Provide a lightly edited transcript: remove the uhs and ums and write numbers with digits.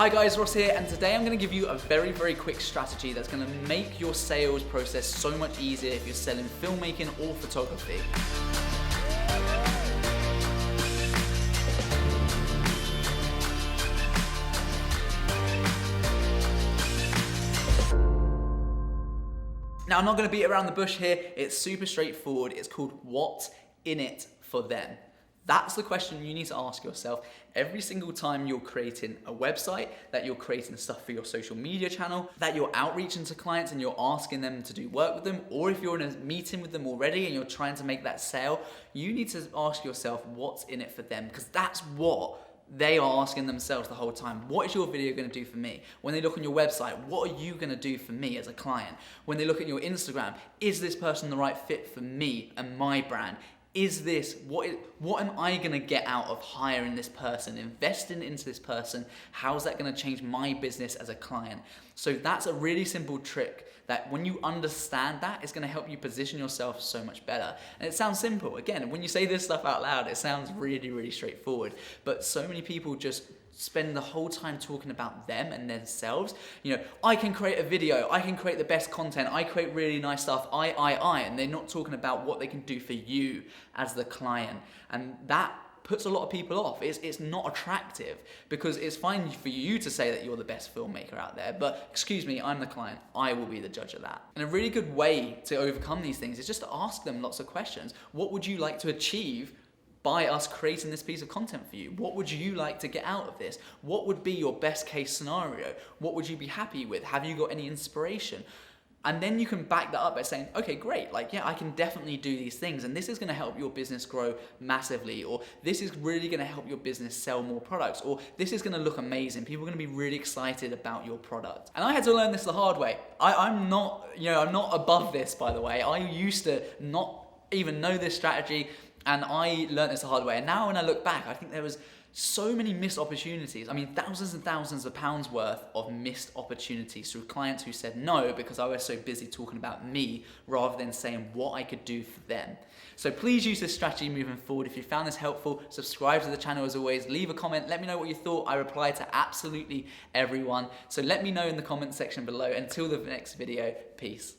Hi guys, Ross here, and today I'm going to give you a very quick strategy that's going to make your sales process so much easier if you're selling filmmaking or photography. Now, I'm not going to beat around the bush here. It's super straightforward. It's called what's in it for them. That's the question you need to ask yourself every single time you're creating a website, that you're creating stuff for your social media channel, that you're outreaching to clients and you're asking them to do work with them, or if you're in a meeting with them already and you're trying to make that sale, you need to ask yourself what's in it for them, because that's what they are asking themselves the whole time. What is your video going to do for me? When they look on your website, what are you going to do for me as a client? When they look at your Instagram, is this person the right fit for me and my brand? Is this, what am I going to get out of hiring this person, investing into this person? How's that going to change my business as a client? So that's a really simple trick that when you understand that, it's going to help you position yourself so much better. And it sounds simple. Again, when you say this stuff out loud, it sounds really straightforward. But so many people just spend the whole time talking about them and themselves. You know, I can create a video, I can create the best content, I create really nice stuff, and they're not talking about what they can do for you as the client. And that puts a lot of people off. It's not attractive, because it's fine for you to say that you're the best filmmaker out there, but excuse me, I'm the client, I will be the judge of that. And a really good way to overcome these things is just to ask them lots of questions. What would you like to achieve by us creating this piece of content for you? What would you like to get out of this? What would be your best case scenario? What would you be happy with? Have you got any inspiration? And then you can back that up by saying, okay, great, like, yeah, I can definitely do these things, and this is gonna help your business grow massively, or this is really gonna help your business sell more products, or this is gonna look amazing. People are gonna be really excited about your product. And I had to learn this the hard way. I'm not above this, by the way. I used to not even know this strategy, and I learned this the hard way. And now when I look back, I think there was so many missed opportunities. I mean, thousands and thousands of pounds worth of missed opportunities through clients who said no because I was so busy talking about me rather than saying what I could do for them. So please use this strategy moving forward. If you found this helpful, subscribe to the channel as always, leave a comment, let me know what you thought. I reply to absolutely everyone. So let me know in the comment section below. Until the next video, peace.